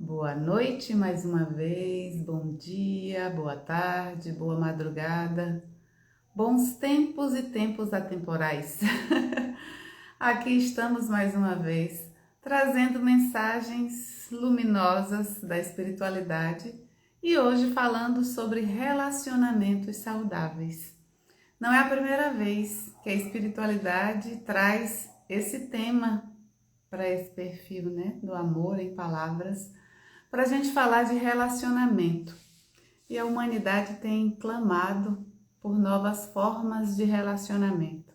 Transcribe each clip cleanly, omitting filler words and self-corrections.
Boa noite mais uma vez, bom dia, boa tarde, boa madrugada, bons tempos e tempos atemporais. Aqui estamos mais uma vez, trazendo mensagens luminosas da espiritualidade e hoje falando sobre relacionamentos saudáveis. Não é a primeira vez que a espiritualidade traz esse tema para esse perfil, né, do amor em palavras, para a gente falar de relacionamento. E a humanidade tem clamado por novas formas de relacionamento.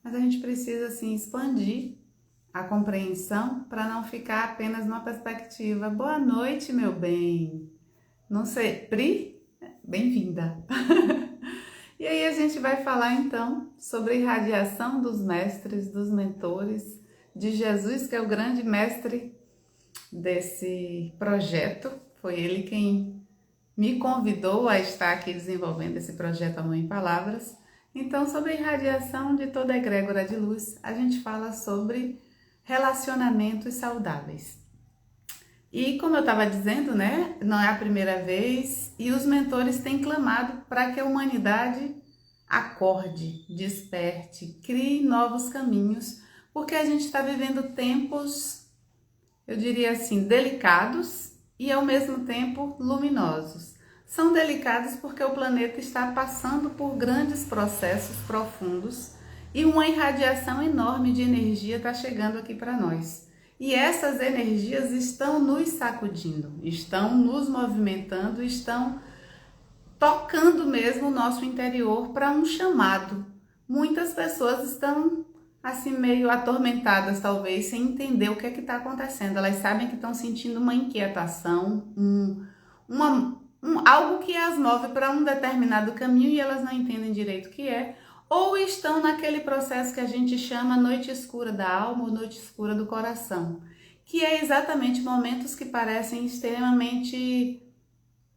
Mas a gente precisa, assim, expandir a compreensão para não ficar apenas numa perspectiva. Boa noite, meu bem. Não sei, Pri? Bem-vinda. E aí a gente vai falar, então, sobre a irradiação dos mestres, dos mentores, de Jesus, que é o grande mestre desse projeto. Foi ele quem me convidou a estar aqui desenvolvendo esse projeto Amor em Palavras. Então, sobre a irradiação de toda a egrégora de luz, a gente fala sobre relacionamentos saudáveis. E como eu estava dizendo, né, não é a primeira vez, e os mentores têm clamado para que a humanidade acorde, desperte, crie novos caminhos, porque a gente está vivendo tempos, eu diria assim, delicados e ao mesmo tempo luminosos. São delicados porque o planeta está passando por grandes processos profundos e uma irradiação enorme de energia está chegando aqui para nós. E essas energias estão nos sacudindo, estão nos movimentando, estão tocando mesmo o nosso interior para um chamado. Muitas pessoas estão assim meio atormentadas, talvez, sem entender o que é que está acontecendo. Elas sabem que estão sentindo uma inquietação, algo que as move para um determinado caminho e elas não entendem direito o que é, ou estão naquele processo que a gente chama noite escura da alma ou noite escura do coração, que é exatamente momentos que parecem extremamente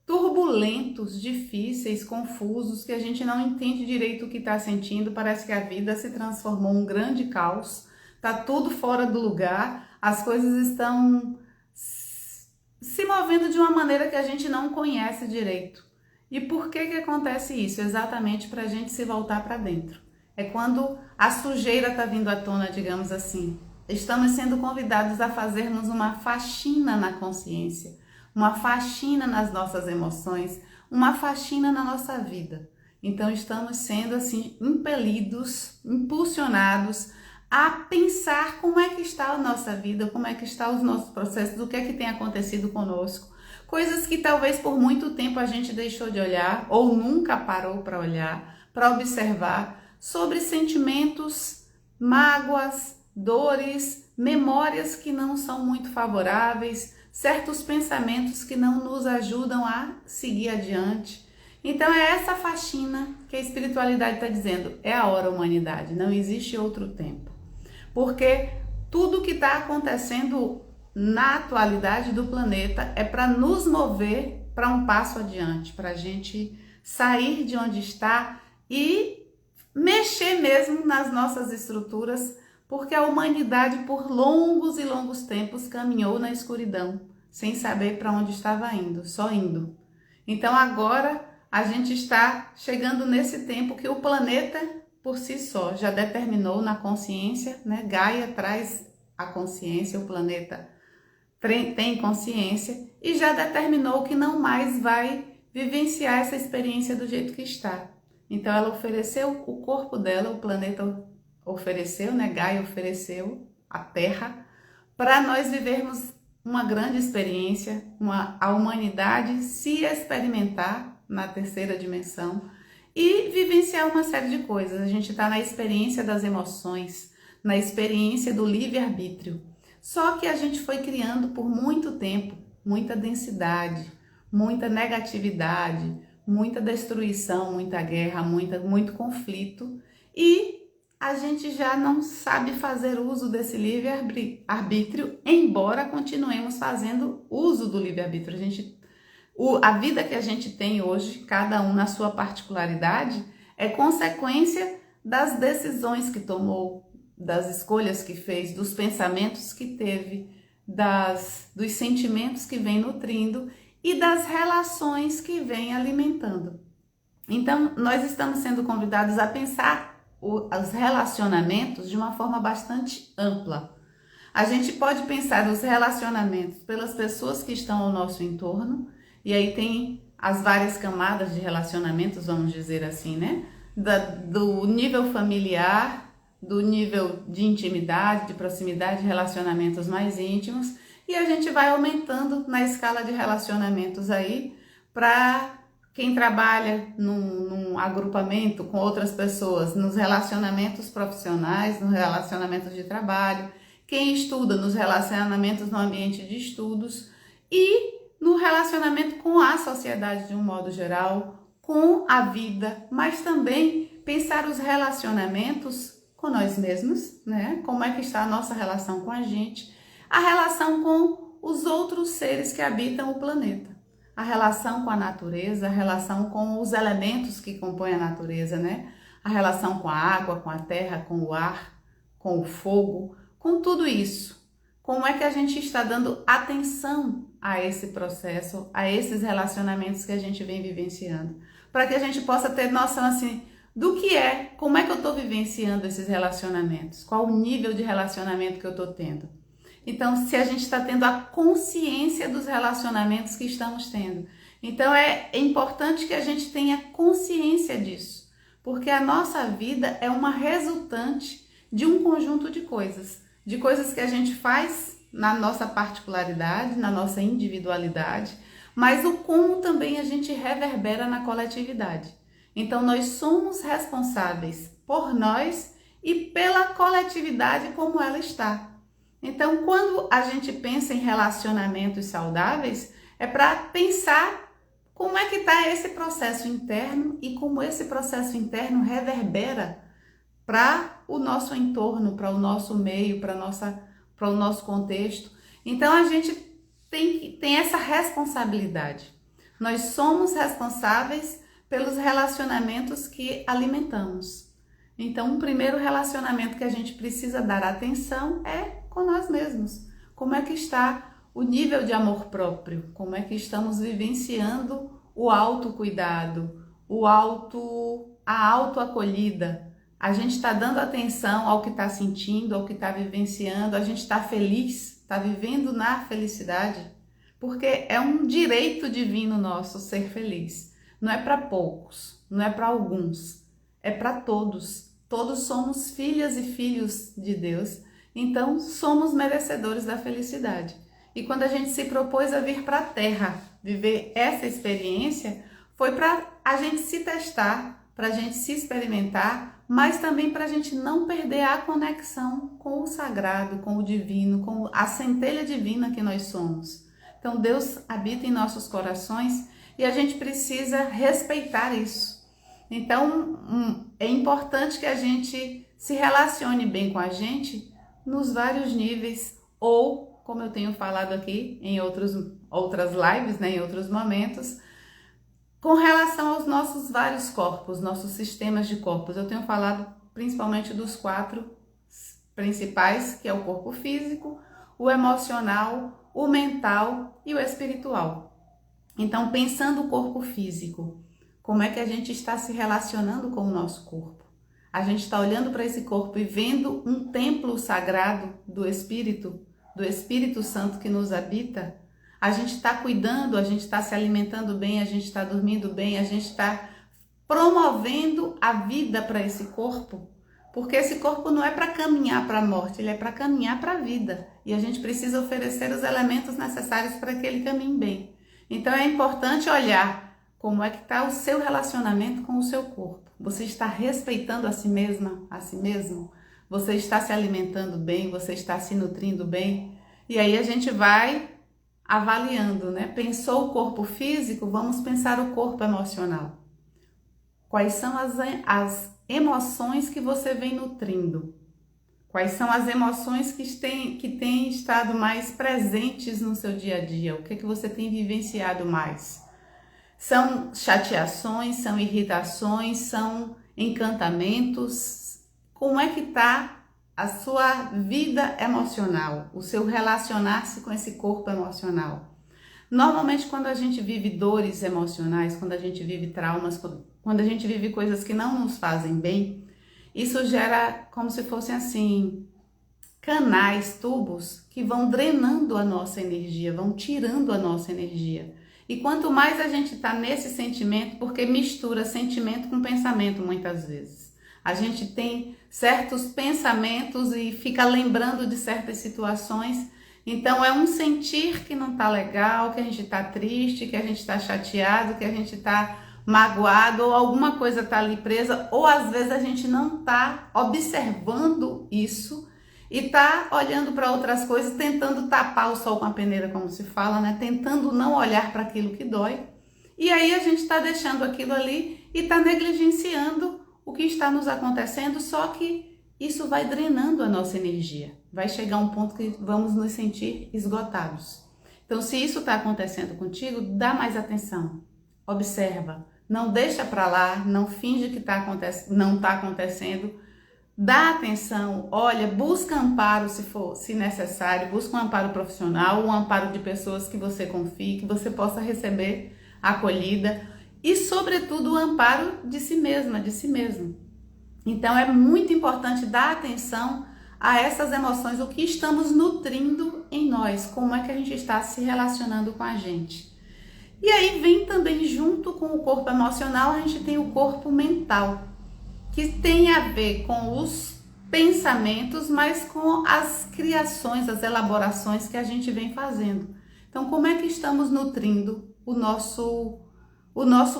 turbulentos, difíceis, confusos, que a gente não entende direito o que está sentindo, parece que a vida se transformou em um grande caos, tá tudo fora do lugar, as coisas estão se movendo de uma maneira que a gente não conhece direito. E por que acontece isso? Exatamente para a gente se voltar para dentro. É quando a sujeira está vindo à tona, digamos assim. Estamos sendo convidados a fazermos uma faxina na consciência, uma faxina nas nossas emoções, uma faxina na nossa vida. Então estamos sendo assim impelidos, impulsionados a pensar como é que está a nossa vida, como é que estão os nossos processos, o que é que tem acontecido conosco. Coisas que talvez por muito tempo a gente deixou de olhar ou nunca parou para olhar, para observar sobre sentimentos, mágoas, dores, memórias que não são muito favoráveis, certos pensamentos que não nos ajudam a seguir adiante. Então é essa faxina que a espiritualidade está dizendo, é a hora, humanidade, não existe outro tempo. Porque tudo que está acontecendo na atualidade do planeta é para nos mover para um passo adiante, para a gente sair de onde está e mexer mesmo nas nossas estruturas, porque a humanidade por longos e longos tempos caminhou na escuridão, sem saber para onde estava indo, só indo. Então agora a gente está chegando nesse tempo que o planeta por si só já determinou na consciência, né? Gaia traz a consciência, o planeta tem consciência e já determinou que não mais vai vivenciar essa experiência do jeito que está. Então ela ofereceu o corpo dela, o planeta ofereceu, né? Gaia ofereceu a Terra para nós vivermos uma grande experiência, a humanidade se experimentar na terceira dimensão e vivenciar uma série de coisas. A gente está na experiência das emoções, na experiência do livre-arbítrio. Só que a gente foi criando por muito tempo muita densidade, muita negatividade, muita destruição, muita guerra, muito conflito e a gente já não sabe fazer uso desse livre-arbítrio, embora continuemos fazendo uso do livre-arbítrio. A vida que a gente tem hoje, cada um na sua particularidade, é consequência das decisões que tomou, das escolhas que fez, dos pensamentos que teve, dos sentimentos que vem nutrindo e das relações que vem alimentando. Então, nós estamos sendo convidados a pensar os relacionamentos de uma forma bastante ampla. A gente pode pensar os relacionamentos pelas pessoas que estão ao nosso entorno, e aí tem as várias camadas de relacionamentos, vamos dizer assim, né? Do nível familiar, do nível de intimidade, de proximidade, de relacionamentos mais íntimos, e a gente vai aumentando na escala de relacionamentos aí para quem trabalha num agrupamento com outras pessoas, nos relacionamentos profissionais, nos relacionamentos de trabalho, quem estuda nos relacionamentos no ambiente de estudos e no relacionamento com a sociedade de um modo geral, com a vida, mas também pensar os relacionamentos com nós mesmos, né? Como é que está a nossa relação com a gente, a relação com os outros seres que habitam o planeta, a relação com a natureza, a relação com os elementos que compõem a natureza, né? A relação com a água, com a terra, com o ar, com o fogo, com tudo isso. Como é que a gente está dando atenção a esse processo, a esses relacionamentos que a gente vem vivenciando, para que a gente possa ter noção assim do que é, como é que eu estou vivenciando esses relacionamentos, qual o nível de relacionamento que eu estou tendo. Então, se a gente está tendo a consciência dos relacionamentos que estamos tendo. Então, é importante que a gente tenha consciência disso, porque a nossa vida é uma resultante de um conjunto de coisas que a gente faz na nossa particularidade, na nossa individualidade, mas o como também a gente reverbera na coletividade. Então, nós somos responsáveis por nós e pela coletividade como ela está. Então, quando a gente pensa em relacionamentos saudáveis, é para pensar como é que está esse processo interno e como esse processo interno reverbera para o nosso entorno, para o nosso meio, para o nosso contexto. Então, a gente tem essa responsabilidade. Nós somos responsáveis pelos relacionamentos que alimentamos. Então, um primeiro relacionamento que a gente precisa dar atenção é com nós mesmos. Como é que está o nível de amor próprio? Como é que estamos vivenciando o autocuidado, a autoacolhida? A gente está dando atenção ao que está sentindo, ao que está vivenciando, a gente está feliz, está vivendo na felicidade, porque é um direito divino nosso ser feliz. Não é para poucos, não é para alguns, é para todos. Todos somos filhas e filhos de Deus, então somos merecedores da felicidade. E quando a gente se propôs a vir para a Terra, viver essa experiência, foi para a gente se testar, para a gente se experimentar, mas também para a gente não perder a conexão com o sagrado, com o divino, com a centelha divina que nós somos. Então Deus habita em nossos corações e a gente precisa respeitar isso. Então é importante que a gente se relacione bem com a gente nos vários níveis, ou como eu tenho falado aqui em outras lives, né, em outros momentos, com relação aos nossos vários corpos, nossos sistemas de corpos. Eu tenho falado principalmente dos 4 principais, que é o corpo físico, o emocional, o mental e o espiritual. Então, pensando o corpo físico, como é que a gente está se relacionando com o nosso corpo? A gente está olhando para esse corpo e vendo um templo sagrado do Espírito Santo que nos habita? A gente está cuidando, a gente está se alimentando bem, a gente está dormindo bem, a gente está promovendo a vida para esse corpo? Porque esse corpo não é para caminhar para a morte, ele é para caminhar para a vida. E a gente precisa oferecer os elementos necessários para que ele caminhe bem. Então é importante olhar como é que está o seu relacionamento com o seu corpo. Você está respeitando a si mesma, a si mesmo? Você está se alimentando bem? Você está se nutrindo bem? E aí a gente vai avaliando, né? Pensou o corpo físico, vamos pensar o corpo emocional. Quais são as emoções que você vem nutrindo? Quais são as emoções que têm estado mais presentes no seu dia a dia? O que é que você tem vivenciado mais? São chateações, são irritações, são encantamentos? Como é que está a sua vida emocional, o seu relacionar-se com esse corpo emocional. Normalmente, quando a gente vive dores emocionais, quando a gente vive traumas, quando a gente vive coisas que não nos fazem bem, isso gera como se fossem assim, canais, tubos que vão drenando a nossa energia, vão tirando a nossa energia. E quanto mais a gente está nesse sentimento, porque mistura sentimento com pensamento muitas vezes. A gente tem certos pensamentos e fica lembrando de certas situações. Então é um sentir que não tá legal, que a gente tá triste, que a gente tá chateado, que a gente tá magoado, ou alguma coisa tá ali presa, ou às vezes a gente não tá observando isso e tá olhando para outras coisas, tentando tapar o sol com a peneira, como se fala, né? Tentando não olhar para aquilo que dói. E aí a gente tá deixando aquilo ali e tá negligenciando o que está nos acontecendo, só que isso vai drenando a nossa energia. Vai chegar um ponto que vamos nos sentir esgotados. Então, se isso está acontecendo contigo, dá mais atenção. Observa. Não deixa para lá, não finge que não está acontecendo. Dá atenção, olha, busca amparo se necessário, busca um amparo profissional, um amparo de pessoas que você confie, que você possa receber acolhida e, sobretudo, o amparo de si mesma, de si mesmo. Então é muito importante dar atenção a essas emoções, o que estamos nutrindo em nós, como é que a gente está se relacionando com a gente. E aí vem também junto com o corpo emocional, a gente tem o corpo mental, que tem a ver com os pensamentos, mas com as criações, as elaborações que a gente vem fazendo. Então, como é que estamos nutrindo o nosso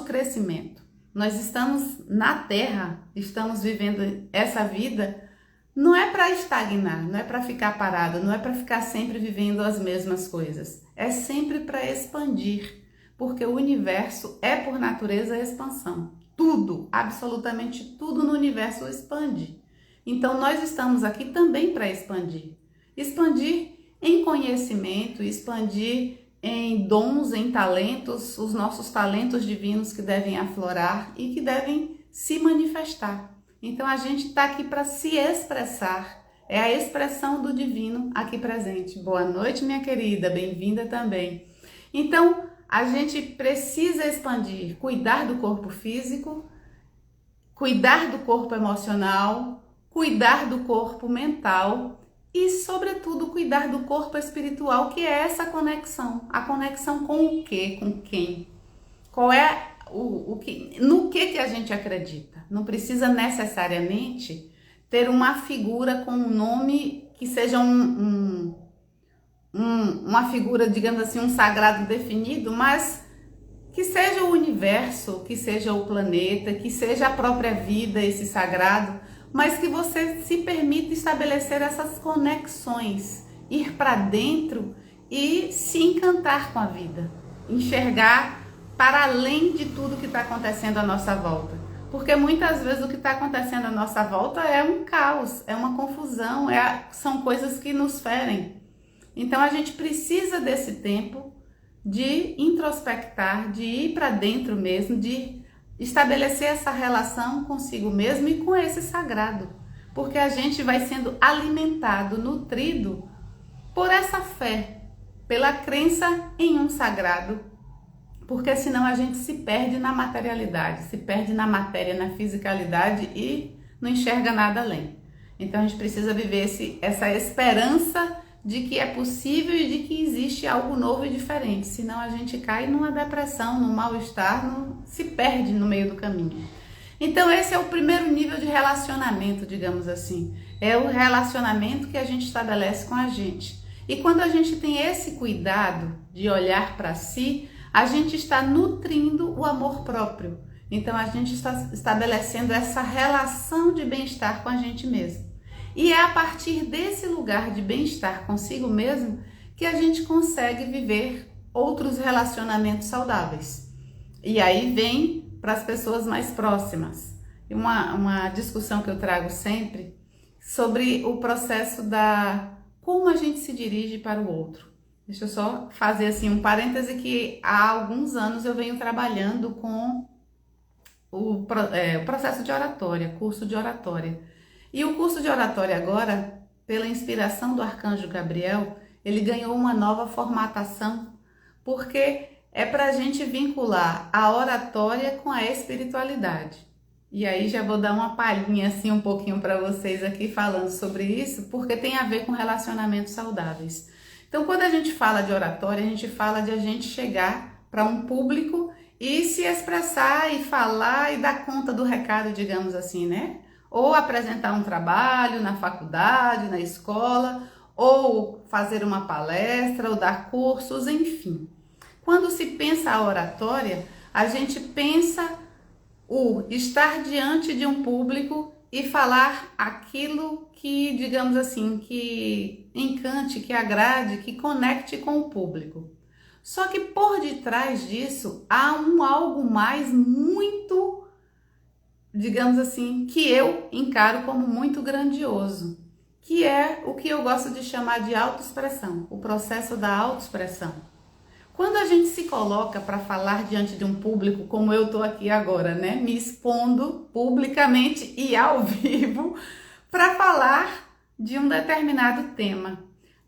crescimento? Nós estamos na Terra, estamos vivendo essa vida, não é para estagnar, não é para ficar parado, não é para ficar sempre vivendo as mesmas coisas. É sempre para expandir, porque o universo é por natureza expansão. Tudo, absolutamente tudo no universo expande. Então nós estamos aqui também para expandir. Expandir em conhecimento, expandir em dons, em talentos, os nossos talentos divinos que devem aflorar e que devem se manifestar. Então a gente está aqui para se expressar, é a expressão do divino aqui presente. Boa noite, minha querida, bem-vinda também. Então a gente precisa expandir, cuidar do corpo físico, cuidar do corpo emocional, cuidar do corpo mental e, sobretudo, cuidar do corpo espiritual, que é essa conexão. A conexão com o quê? Com quem? Qual é no que a gente acredita? Não precisa necessariamente ter uma figura com um nome que seja uma figura, digamos assim, um sagrado definido, mas que seja o universo, que seja o planeta, que seja a própria vida, esse sagrado, mas que você se permita estabelecer essas conexões, ir para dentro e se encantar com a vida, enxergar para além de tudo que está acontecendo à nossa volta. Porque muitas vezes o que está acontecendo à nossa volta é um caos, é uma confusão, são coisas que nos ferem. Então a gente precisa desse tempo de introspectar, de ir para dentro mesmo, de estabelecer essa relação consigo mesmo e com esse sagrado. Porque a gente vai sendo alimentado, nutrido por essa fé, pela crença em um sagrado. Porque senão a gente se perde na materialidade, se perde na matéria, na fisicalidade e não enxerga nada além. Então a gente precisa viver essa esperança de que é possível e de que existe algo novo e diferente. Senão a gente cai numa depressão, num mal-estar, se perde no meio do caminho. Então esse é o primeiro nível de relacionamento, digamos assim. É o relacionamento que a gente estabelece com a gente. E quando a gente tem esse cuidado de olhar para si, a gente está nutrindo o amor próprio. Então a gente está estabelecendo essa relação de bem-estar com a gente mesmo. E é a partir desse lugar de bem-estar consigo mesmo que a gente consegue viver outros relacionamentos saudáveis. E aí vem para as pessoas mais próximas. Uma discussão que eu trago sempre sobre o processo como a gente se dirige para o outro. Deixa eu só fazer assim um parêntese que há alguns anos eu venho trabalhando com o processo de oratória, curso de oratória. E o curso de oratória agora, pela inspiração do Arcanjo Gabriel, ele ganhou uma nova formatação, porque é para a gente vincular a oratória com a espiritualidade. E aí já vou dar uma palhinha assim um pouquinho para vocês aqui falando sobre isso, porque tem a ver com relacionamentos saudáveis. Então, quando a gente fala de oratória, a gente fala de a gente chegar para um público e se expressar e falar e dar conta do recado, digamos assim, né? Ou apresentar um trabalho na faculdade, na escola, ou fazer uma palestra, ou dar cursos, enfim. Quando se pensa a oratória, a gente pensa o estar diante de um público e falar aquilo que, digamos assim, que encante, que agrade, que conecte com o público. Só que por detrás disso há algo mais muito, digamos assim, que eu encaro como muito grandioso, que é o que eu gosto de chamar de autoexpressão, o processo da autoexpressão. Quando a gente se coloca para falar diante de um público, como eu estou aqui agora, né, me expondo publicamente e ao vivo para falar de um determinado tema.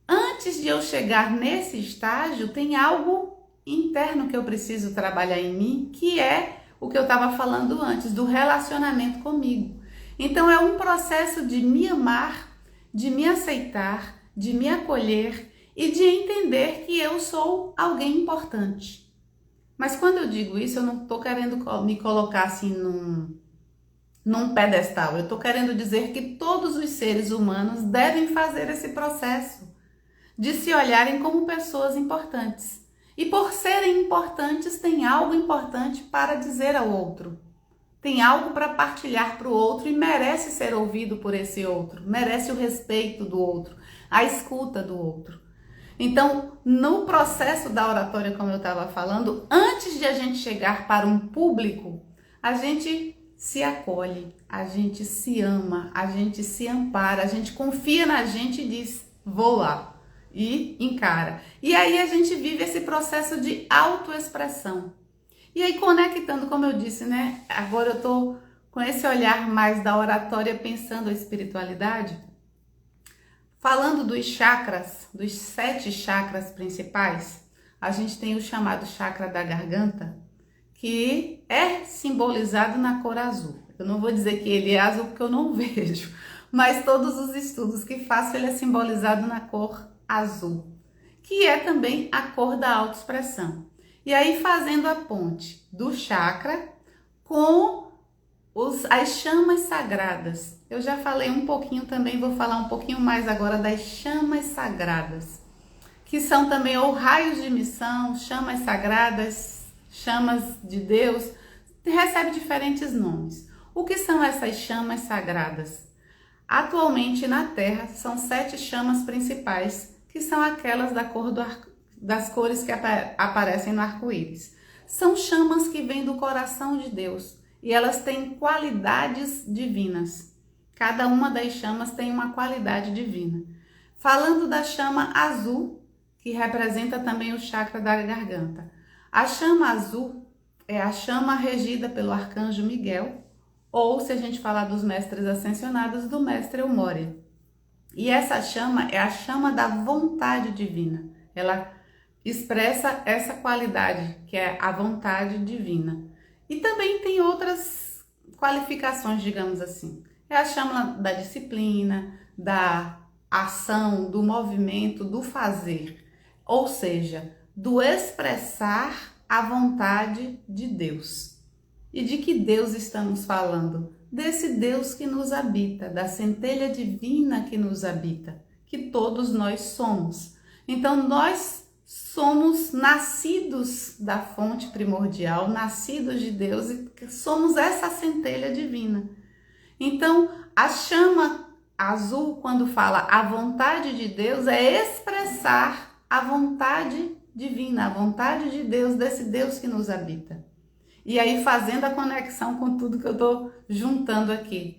Antes de eu chegar nesse estágio, tem algo interno que eu preciso trabalhar em mim, que é o que eu estava falando antes, do relacionamento comigo. Então é um processo de me amar, de me aceitar, de me acolher e de entender que eu sou alguém importante. Mas quando eu digo isso, eu não estou querendo me colocar assim num pedestal. Eu estou querendo dizer que todos os seres humanos devem fazer esse processo de se olharem como pessoas importantes. E por serem importantes, tem algo importante para dizer ao outro. Tem algo para partilhar para o outro e merece ser ouvido por esse outro. Merece o respeito do outro, a escuta do outro. Então, no processo da oratória, como eu estava falando, antes de a gente chegar para um público, a gente se acolhe, a gente se ama, a gente se ampara, a gente confia na gente e diz, vou lá. E encara. E aí a gente vive esse processo de autoexpressão. E aí conectando, como eu disse, né? Agora eu tô com esse olhar mais da oratória pensando a espiritualidade. Falando dos chakras, dos 7 chakras principais, a gente tem o chamado chakra da garganta, que é simbolizado na cor azul. Eu não vou dizer que ele é azul porque eu não vejo, mas todos os estudos que faço, ele é simbolizado na cor azul, que é também a cor da autoexpressão. E aí fazendo a ponte do chakra com as chamas sagradas. Eu já falei um pouquinho também, vou falar um pouquinho mais agora das chamas sagradas, que são também ou raios de missão, chamas sagradas, chamas de Deus, recebe diferentes nomes. O que são essas chamas sagradas? Atualmente na Terra são 7 chamas principais, que são aquelas da cor das cores que aparecem no arco-íris. São chamas que vêm do coração de Deus e elas têm qualidades divinas. Cada uma das chamas tem uma qualidade divina. Falando da chama azul, que representa também o chakra da garganta. A chama azul é a chama regida pelo arcanjo Miguel, ou se a gente falar dos mestres ascensionados, do mestre Eumória. E essa chama é a chama da vontade divina. Ela expressa essa qualidade, que é a vontade divina. E também tem outras qualificações, digamos assim. É a chama da disciplina, da ação, do movimento, do fazer. Ou seja, do expressar a vontade de Deus. E de que Deus estamos falando? Desse Deus que nos habita, da centelha divina que nos habita, que todos nós somos. Então nós somos nascidos da fonte primordial, nascidos de Deus e somos essa centelha divina. Então a chama azul, quando fala a vontade de Deus, é expressar a vontade divina, a vontade de Deus, desse Deus que nos habita. E aí fazendo a conexão com tudo que eu estou juntando aqui.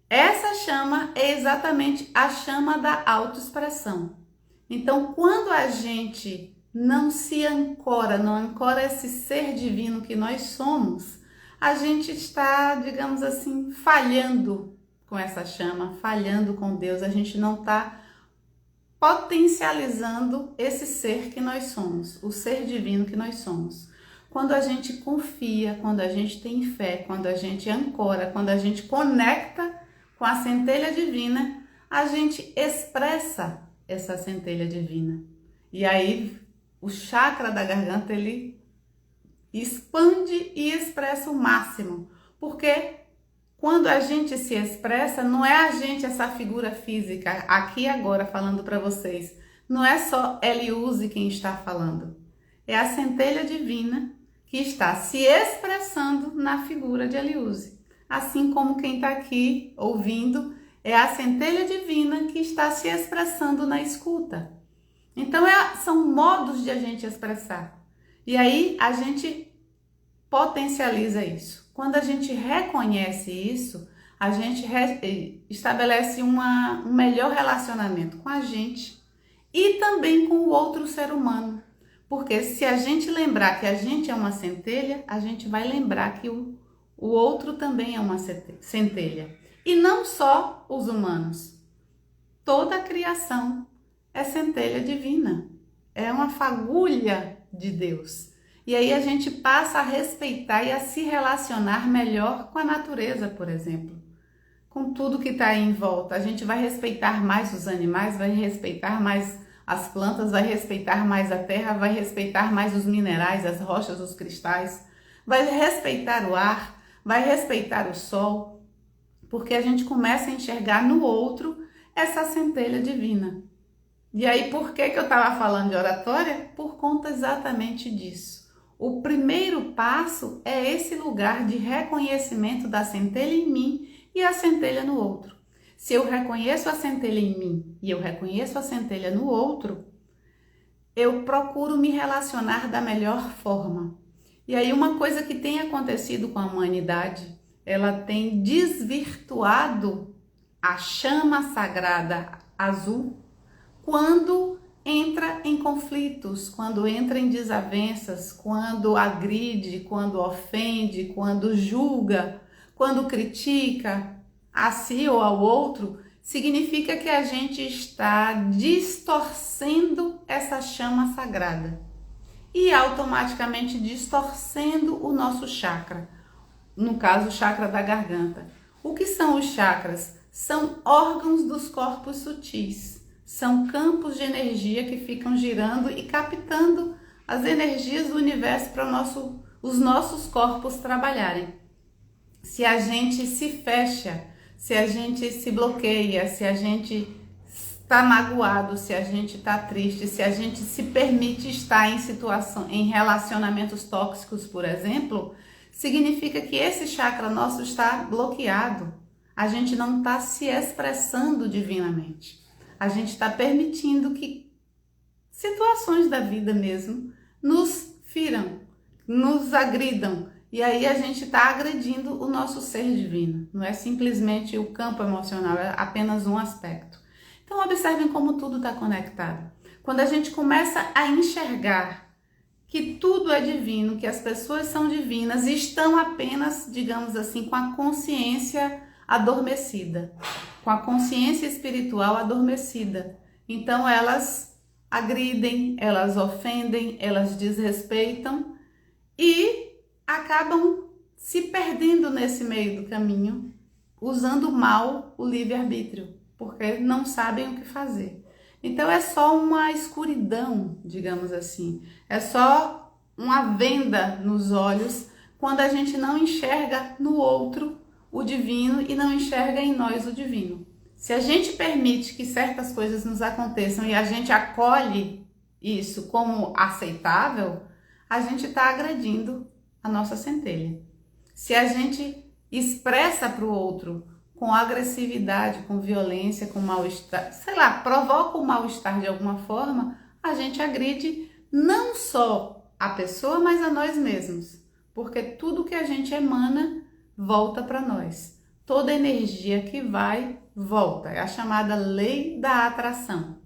Essa chama é exatamente a chama da autoexpressão. Então, quando a gente não se ancora, não ancora esse ser divino que nós somos, a gente está, digamos assim, falhando com essa chama, falhando com Deus, a gente não está potencializando esse ser que nós somos, o ser divino que nós somos. Quando a gente confia, quando a gente tem fé, quando a gente ancora, quando a gente conecta com a centelha divina, a gente expressa essa centelha divina. E aí o chakra da garganta, ele expande e expressa o máximo. Porque quando a gente se expressa, não é a gente essa figura física, aqui agora falando para vocês. Não é só Eliuse quem está falando. É a centelha divina que está se expressando na figura de Eliuse. Assim como quem está aqui ouvindo é a centelha divina que está se expressando na escuta. Então são modos de a gente expressar. E aí a gente potencializa isso. Quando a gente reconhece isso, a gente estabelece um melhor relacionamento com a gente e também com o outro ser humano. Porque se a gente lembrar que a gente é uma centelha, a gente vai lembrar que o outro também é uma centelha. E não só os humanos. Toda a criação é centelha divina. É uma fagulha de Deus. E aí a gente passa a respeitar e a se relacionar melhor com a natureza, por exemplo. Com tudo que está aí em volta. A gente vai respeitar mais os animais, vai respeitar mais as plantas, vai respeitar mais a terra, vai respeitar mais os minerais, as rochas, os cristais, vai respeitar o ar, vai respeitar o sol, porque a gente começa a enxergar no outro essa centelha divina. E aí, por que eu estava falando de oratória? Por conta exatamente disso. O primeiro passo é esse lugar de reconhecimento da centelha em mim e a centelha no outro. Se eu reconheço a centelha em mim e eu reconheço a centelha no outro, eu procuro me relacionar da melhor forma. E aí uma coisa que tem acontecido com a humanidade, ela tem desvirtuado a chama sagrada azul quando entra em conflitos, quando entra em desavenças, quando agride, quando ofende, quando julga, quando critica a si ou ao outro, significa que a gente está distorcendo essa chama sagrada e automaticamente distorcendo o nosso chakra, no caso o chakra da garganta. O que são os chakras? São órgãos dos corpos sutis, são campos de energia que ficam girando e captando as energias do universo para os nossos corpos trabalharem. Se a gente se fecha, se a gente se bloqueia, se a gente está magoado, se a gente está triste, se a gente se permite estar em relacionamentos tóxicos, por exemplo, significa que esse chakra nosso está bloqueado. A gente não está se expressando divinamente. A gente está permitindo que situações da vida mesmo nos firam, nos agridam. E aí a gente está agredindo o nosso ser divino. Não é simplesmente o campo emocional, é apenas um aspecto. Então observem como tudo está conectado. Quando a gente começa a enxergar que tudo é divino, que as pessoas são divinas e estão apenas, digamos assim, com a consciência adormecida, com a consciência espiritual adormecida. Então elas agridem, elas ofendem, elas desrespeitam e acabam se perdendo nesse meio do caminho, usando mal o livre-arbítrio, porque não sabem o que fazer. Então é só uma escuridão, digamos assim, é só uma venda nos olhos quando a gente não enxerga no outro o divino e não enxerga em nós o divino. Se a gente permite que certas coisas nos aconteçam e a gente acolhe isso como aceitável, a gente está agredindo a nossa centelha. Se a gente expressa para o outro com agressividade, com violência, com mal-estar, sei lá, provoca o mal-estar de alguma forma, a gente agride não só a pessoa, mas a nós mesmos. Porque tudo que a gente emana volta para nós. Toda energia que vai, volta. É a chamada lei da atração.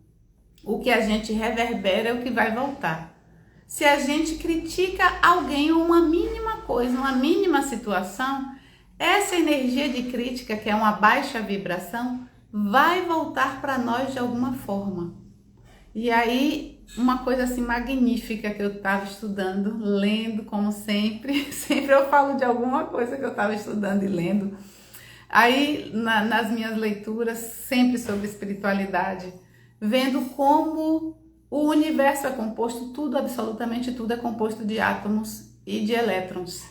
O que a gente reverbera é o que vai voltar. Se a gente critica alguém ou uma mínima coisa, uma mínima situação, essa energia de crítica, que é uma baixa vibração, vai voltar para nós de alguma forma. E aí, uma coisa assim magnífica que eu estava estudando, lendo como sempre, sempre eu falo de alguma coisa que eu estava estudando e lendo. Aí, nas minhas leituras, sempre sobre espiritualidade, vendo como o universo é composto, tudo, absolutamente tudo é composto de átomos e de elétrons.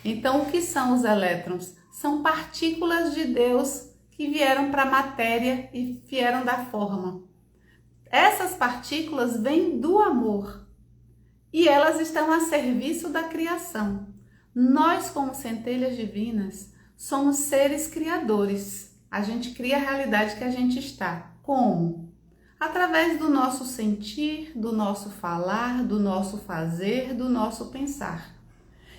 Então, o que são os elétrons? São partículas de Deus que vieram para a matéria e vieram da forma. Essas partículas vêm do amor e elas estão a serviço da criação. Nós, como centelhas divinas, somos seres criadores. A gente cria a realidade que a gente está. Como? Através do nosso sentir, do nosso falar, do nosso fazer, do nosso pensar.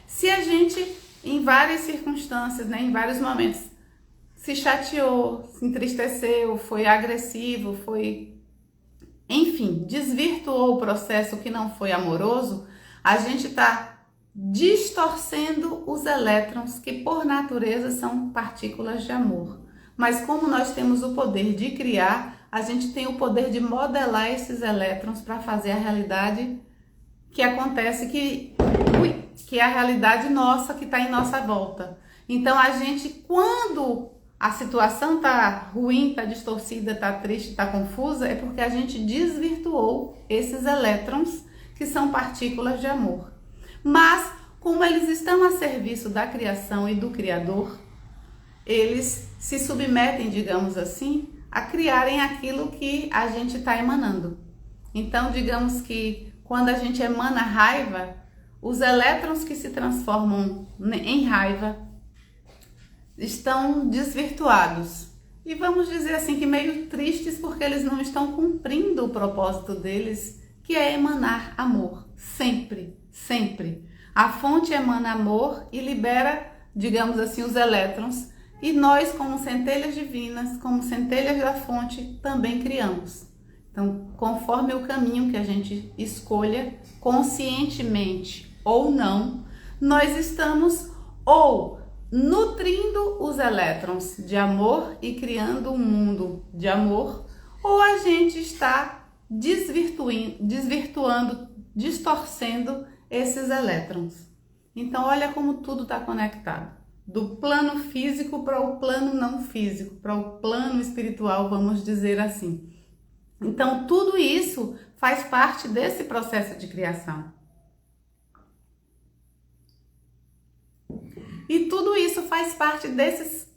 Se a gente, em várias circunstâncias, em vários momentos, se chateou, se entristeceu, foi agressivo, enfim, desvirtuou o processo que não foi amoroso, a gente está distorcendo os elétrons, que por natureza são partículas de amor. Mas como nós temos o poder de criar, a gente tem o poder de modelar esses elétrons para fazer a realidade que acontece, que é a realidade nossa, que está em nossa volta. Então a gente, quando a situação está ruim, está distorcida, está triste, está confusa, é porque a gente desvirtuou esses elétrons, que são partículas de amor. Mas, como eles estão a serviço da criação e do Criador, eles se submetem, digamos assim, a criarem aquilo que a gente está emanando. Então, digamos que quando a gente emana raiva, os elétrons que se transformam em raiva estão desvirtuados. E vamos dizer assim que meio tristes, porque eles não estão cumprindo o propósito deles, que é emanar amor. Sempre, sempre. A fonte emana amor e libera, digamos assim, os elétrons. E nós, como centelhas divinas, como centelhas da fonte, também criamos. Então, conforme o caminho que a gente escolha, conscientemente ou não, nós estamos ou nutrindo os elétrons de amor e criando um mundo de amor, ou a gente está desvirtuando, distorcendo esses elétrons. Então, olha como tudo está conectado. Do plano físico para o plano não físico, para o plano espiritual, vamos dizer assim. Então, tudo isso faz parte desse processo de criação. E tudo isso faz parte desses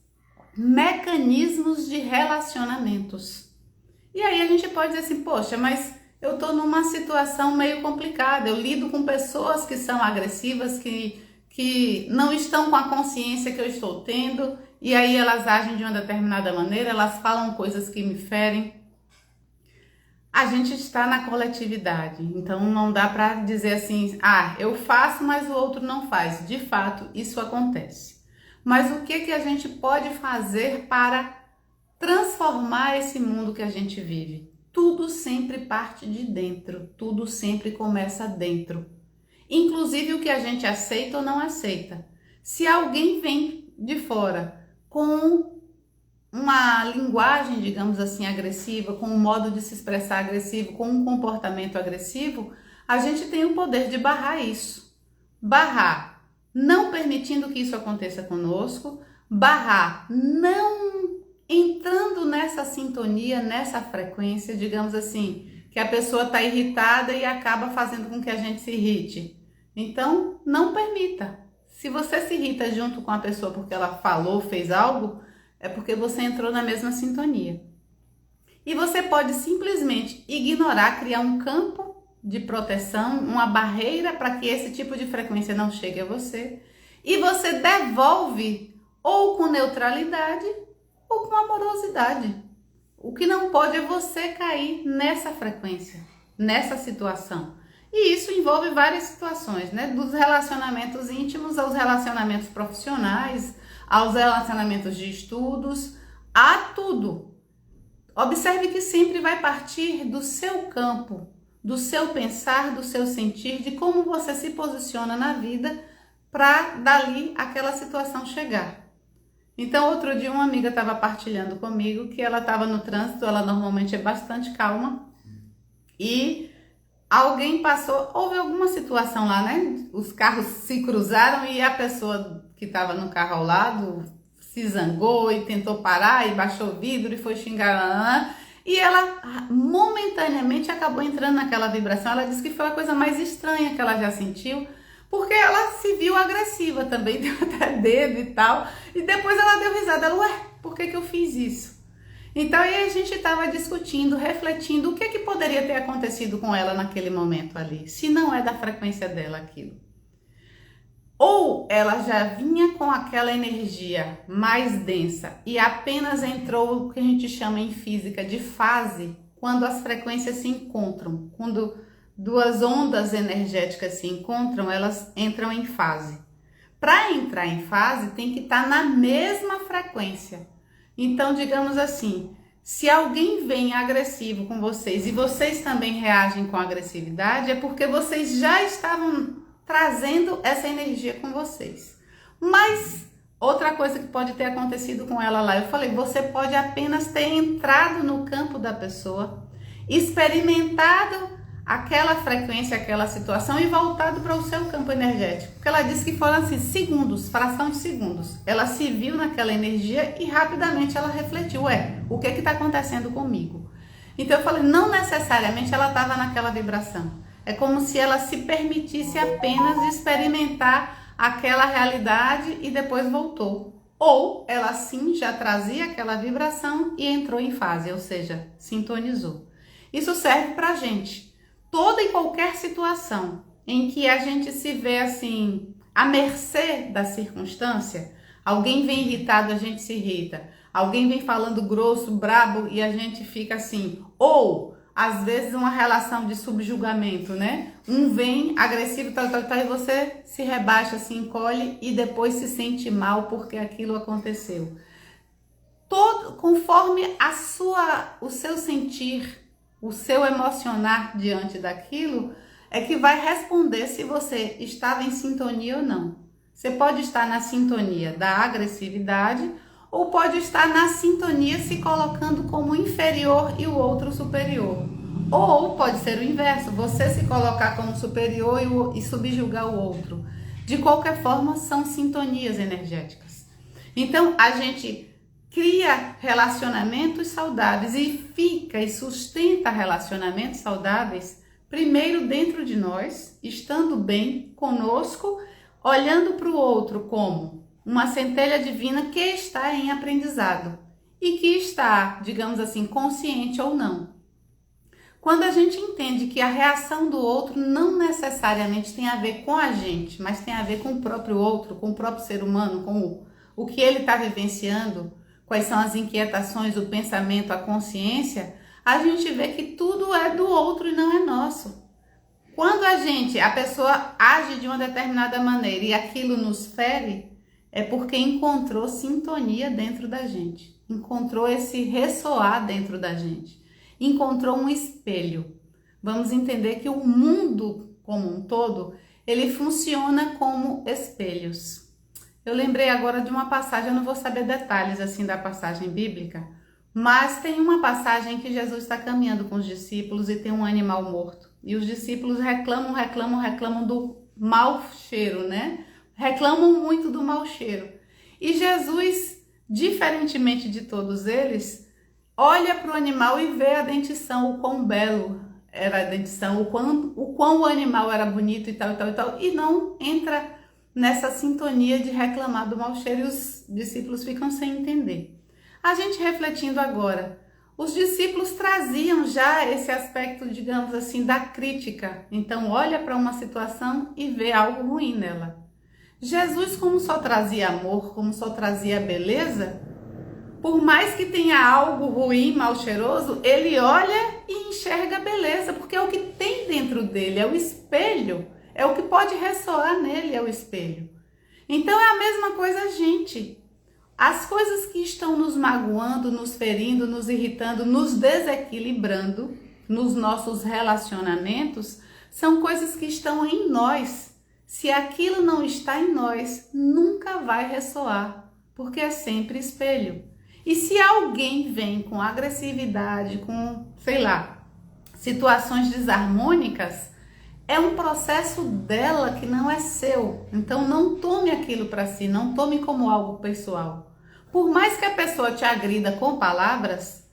mecanismos de relacionamentos. E aí a gente pode dizer assim, poxa, mas eu estou numa situação meio complicada, eu lido com pessoas que são agressivas, que não estão com a consciência que eu estou tendo, e aí elas agem de uma determinada maneira, elas falam coisas que me ferem. A gente está na coletividade, então não dá para dizer assim, eu faço, mas o outro não faz. De fato, isso acontece. Mas o que a gente pode fazer para transformar esse mundo que a gente vive? Tudo sempre parte de dentro, tudo sempre começa dentro. Inclusive o que a gente aceita ou não aceita. Se alguém vem de fora com uma linguagem, digamos assim, agressiva, com um modo de se expressar agressivo, com um comportamento agressivo, a gente tem o poder de barrar isso. Barrar, não permitindo que isso aconteça conosco, barrar, não entrando nessa sintonia, nessa frequência, digamos assim, que a pessoa está irritada e acaba fazendo com que a gente se irrite. Então, não permita. Se você se irrita junto com a pessoa porque ela falou, fez algo, é porque você entrou na mesma sintonia. E você pode simplesmente ignorar, criar um campo de proteção, uma barreira para que esse tipo de frequência não chegue a você. E você devolve ou com neutralidade ou com amorosidade. O que não pode é você cair nessa frequência, nessa situação. E isso envolve várias situações, né? Dos relacionamentos íntimos aos relacionamentos profissionais, aos relacionamentos de estudos, a tudo. Observe que sempre vai partir do seu campo, do seu pensar, do seu sentir, de como você se posiciona na vida para dali aquela situação chegar. Então, outro dia uma amiga estava partilhando comigo que ela estava no trânsito, ela normalmente é bastante calma, e alguém passou, houve alguma situação lá, né? Os carros se cruzaram e a pessoa que estava no carro ao lado se zangou e tentou parar e baixou o vidro e foi xingar. E ela momentaneamente acabou entrando naquela vibração. Ela disse que foi a coisa mais estranha que ela já sentiu, porque ela se viu agressiva também, deu até dedo e tal. E depois ela deu risada. Ela, ué, por que eu fiz isso? Então aí a gente estava discutindo, refletindo o que poderia ter acontecido com ela naquele momento ali, se não é da frequência dela aquilo. Ou ela já vinha com aquela energia mais densa e apenas entrou o que a gente chama em física de fase, quando as frequências se encontram, quando duas ondas energéticas se encontram, elas entram em fase. Para entrar em fase, tem que estar na mesma frequência. Então, digamos assim, se alguém vem agressivo com vocês e vocês também reagem com agressividade, é porque vocês já estavam trazendo essa energia com vocês. Mas outra coisa que pode ter acontecido com ela lá, eu falei, você pode apenas ter entrado no campo da pessoa, experimentado aquela frequência, aquela situação e voltado para o seu campo energético. Porque ela disse que foram assim, segundos, fração de segundos. Ela se viu naquela energia e rapidamente ela refletiu, o que está acontecendo comigo? Então eu falei, não necessariamente ela estava naquela vibração. É como se ela se permitisse apenas experimentar aquela realidade e depois voltou. Ou ela sim já trazia aquela vibração e entrou em fase, ou seja, sintonizou. Isso serve para a gente. Toda e qualquer situação em que a gente se vê assim, à mercê da circunstância, alguém vem irritado, a gente se irrita. Alguém vem falando grosso, brabo e a gente fica assim. Ou às vezes uma relação de subjugamento, né? Um vem agressivo, tal, e você se rebaixa, se encolhe e depois se sente mal porque aquilo aconteceu. Conforme o seu sentir, o seu emocionar diante daquilo, é que vai responder se você estava em sintonia ou não. Você pode estar na sintonia da agressividade ou pode estar na sintonia se colocando como inferior e o outro superior. Ou pode ser o inverso, você se colocar como superior e subjugar o outro. De qualquer forma, são sintonias energéticas. Então, a gente cria relacionamentos saudáveis e fica e sustenta relacionamentos saudáveis primeiro dentro de nós, estando bem conosco, olhando para o outro como uma centelha divina que está em aprendizado e que está, digamos assim, consciente ou não. Quando a gente entende que a reação do outro não necessariamente tem a ver com a gente, mas tem a ver com o próprio outro, com o próprio ser humano, com o que ele está vivenciando, quais são as inquietações, o pensamento, a consciência, a gente vê que tudo é do outro e não é nosso. Quando a pessoa age de uma determinada maneira e aquilo nos fere, é porque encontrou sintonia dentro da gente, encontrou esse ressoar dentro da gente, encontrou um espelho. Vamos entender que o mundo como um todo, ele funciona como espelhos. Eu lembrei agora de uma passagem, eu não vou saber detalhes assim da passagem bíblica, mas tem uma passagem que Jesus está caminhando com os discípulos e tem um animal morto. E os discípulos reclamam do mau cheiro, né? Reclamam muito do mau cheiro. E Jesus, diferentemente de todos eles, olha para o animal e vê a dentição, o quão belo era a dentição, o quão o animal era bonito e tal, e não entra nessa sintonia de reclamar do mau cheiro e os discípulos ficam sem entender. A gente refletindo agora, os discípulos traziam já esse aspecto, digamos assim, da crítica. Então olha para uma situação e vê algo ruim nela. Jesus, como só trazia amor, como só trazia beleza, por mais que tenha algo ruim, mal cheiroso, ele olha e enxerga beleza, porque é o que tem dentro dele, é o espelho, é o que pode ressoar nele, é o espelho. Então é a mesma coisa, gente. As coisas que estão nos magoando, nos ferindo, nos irritando, nos desequilibrando nos nossos relacionamentos, são coisas que estão em nós. Se aquilo não está em nós, nunca vai ressoar. porque é sempre espelho. E se alguém vem com agressividade, com, sei lá, situações desarmônicas, é um processo dela que não é seu. Então não tome aquilo para si, não tome como algo pessoal. Por mais que a pessoa te agrida com palavras,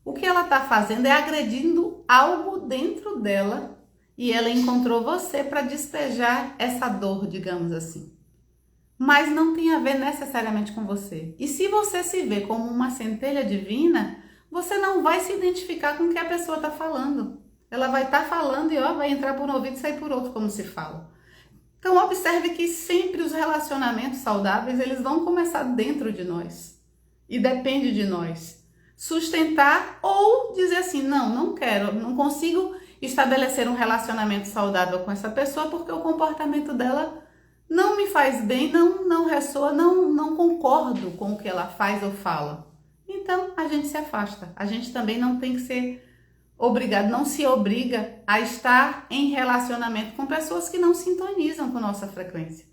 o que ela está fazendo é agredindo algo dentro dela e ela encontrou você para despejar essa dor, digamos assim. Mas não tem a ver necessariamente com você. E se você se vê como uma centelha divina, você não vai se identificar com o que a pessoa está falando. Ela vai estar falando e vai entrar por um ouvido e sair por outro, como se fala. Então observe que sempre os relacionamentos saudáveis, eles vão começar dentro de nós. E depende de nós. Sustentar ou dizer assim, não quero, não consigo estabelecer um relacionamento saudável com essa pessoa porque o comportamento dela não me faz bem, não ressoa, não concordo com o que ela faz ou fala. Então a gente se afasta. A gente também não tem que ser obrigado, não se obriga a estar em relacionamento com pessoas que não sintonizam com nossa frequência.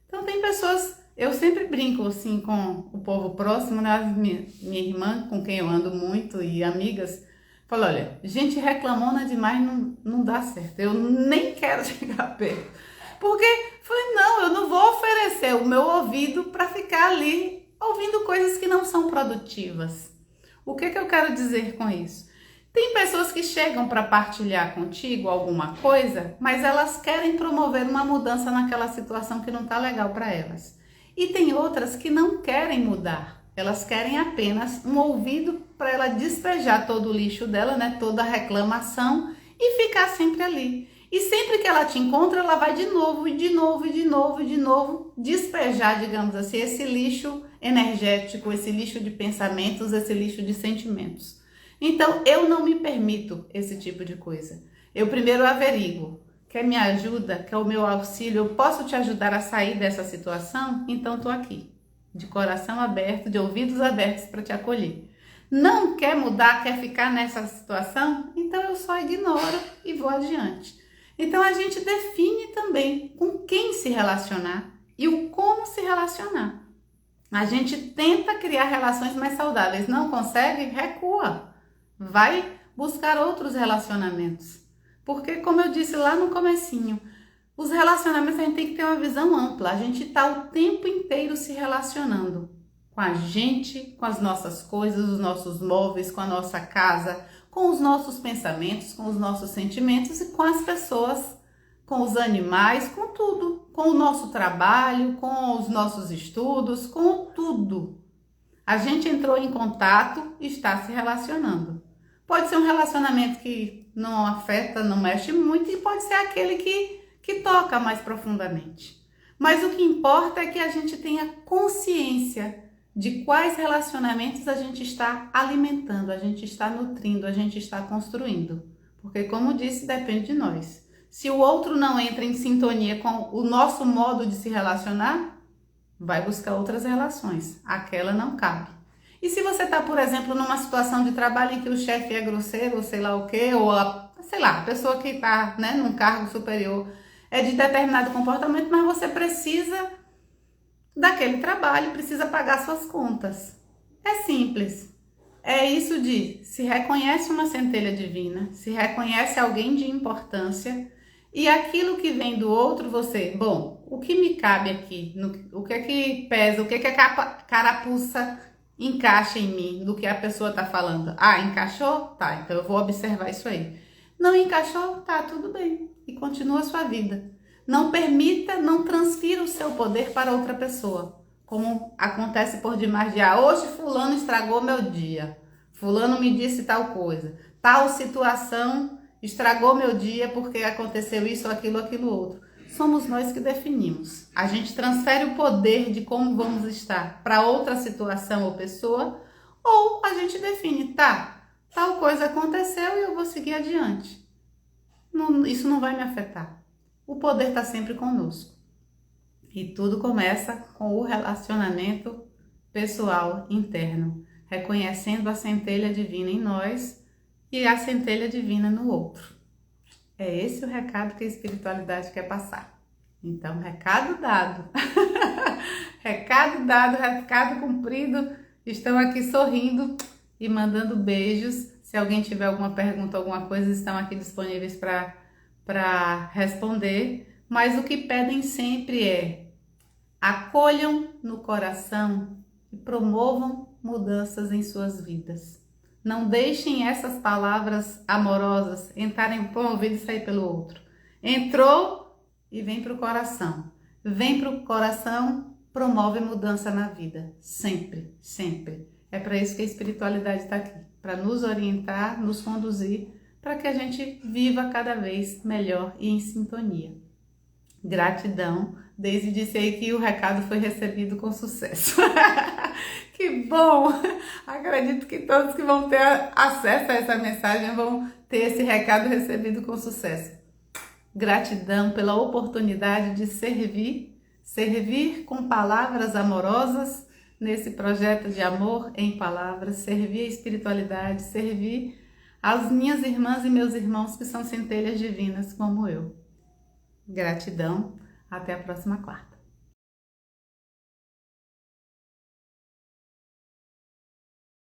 Então tem pessoas, eu sempre brinco assim com o povo próximo, né? Minha irmã, com quem eu ando muito, e amigas, fala, olha, gente reclamona demais, não dá certo, eu nem quero chegar perto. Porque falei, não, eu não vou oferecer o meu ouvido para ficar ali ouvindo coisas que não são produtivas. O que eu quero dizer com isso? Tem pessoas que chegam para partilhar contigo alguma coisa, mas elas querem promover uma mudança naquela situação que não está legal para elas. E tem outras que não querem mudar. Elas querem apenas um ouvido para ela despejar todo o lixo dela, né, toda a reclamação e ficar sempre ali. E sempre que ela te encontra, ela vai de novo, e de novo, e de novo, e de novo despejar, digamos assim, esse lixo energético, esse lixo de pensamentos, esse lixo de sentimentos. Então, eu não me permito esse tipo de coisa. Eu primeiro averigo. Quer me ajuda? Quer o meu auxílio? Eu posso te ajudar a sair dessa situação? Então, estou aqui, de coração aberto, de ouvidos abertos para te acolher. Não quer mudar, quer ficar nessa situação? Então, eu só ignoro e vou adiante. Então, a gente define também com quem se relacionar e o como se relacionar. A gente tenta criar relações mais saudáveis. Não consegue? Recua. Vai buscar outros relacionamentos. Porque, como eu disse lá no comecinho, os relacionamentos a gente tem que ter uma visão ampla. A gente está o tempo inteiro se relacionando com a gente, com as nossas coisas, os nossos móveis, com a nossa casa, com os nossos pensamentos, com os nossos sentimentos e com as pessoas, com os animais, com tudo. Com o nosso trabalho, com os nossos estudos, com tudo. A gente entrou em contato e está se relacionando. Pode ser um relacionamento que não afeta, não mexe muito, e pode ser aquele que toca mais profundamente. Mas o que importa é que a gente tenha consciência de quais relacionamentos a gente está alimentando, a gente está nutrindo, a gente está construindo. Porque, como disse, depende de nós. Se o outro não entra em sintonia com o nosso modo de se relacionar, vai buscar outras relações. Aquela não cabe. E se você está, por exemplo, numa situação de trabalho em que o chefe é grosseiro, ou sei lá o quê, ou a pessoa que está, né, num cargo superior é de determinado comportamento, mas você precisa daquele trabalho, precisa pagar suas contas. É simples. É isso de se reconhece uma centelha divina, se reconhece alguém de importância, e aquilo que vem do outro, o que me cabe aqui? O que é que pesa? O que é que a carapuça encaixa em mim do que a pessoa está falando? Ah, encaixou? Tá, então eu vou observar isso aí. Não encaixou? Tá, tudo bem. E continua a sua vida. Não permita, não transfira o seu poder para outra pessoa. Como acontece por demais de hoje fulano estragou meu dia. Fulano me disse tal coisa. Tal situação estragou meu dia porque aconteceu isso, aquilo outro. Somos nós que definimos. A gente transfere o poder de como vamos estar para outra situação ou pessoa, ou a gente define, tal coisa aconteceu e eu vou seguir adiante. Isso não vai me afetar. O poder está sempre conosco. E tudo começa com o relacionamento pessoal interno, reconhecendo a centelha divina em nós e a centelha divina no outro. É esse o recado que a espiritualidade quer passar. Então, recado dado. Recado dado, recado cumprido. Estão aqui sorrindo e mandando beijos. Se alguém tiver alguma pergunta, alguma coisa, estão aqui disponíveis para responder. Mas o que pedem sempre é: acolham no coração e promovam mudanças em suas vidas. Não deixem essas palavras amorosas entrarem por um ouvido e sair pelo outro. Entrou e vem para o coração. Vem para o coração, promove mudança na vida. Sempre, sempre. É para isso que a espiritualidade está aqui. Para nos orientar, nos conduzir, para que a gente viva cada vez melhor e em sintonia. Gratidão. Daisy disse aí que o recado foi recebido com sucesso. Que bom! Acredito que todos que vão ter acesso a essa mensagem vão ter esse recado recebido com sucesso. Gratidão pela oportunidade de servir com palavras amorosas nesse projeto de amor em palavras, servir a espiritualidade, servir as minhas irmãs e meus irmãos que são centelhas divinas como eu. Gratidão, até a próxima quarta.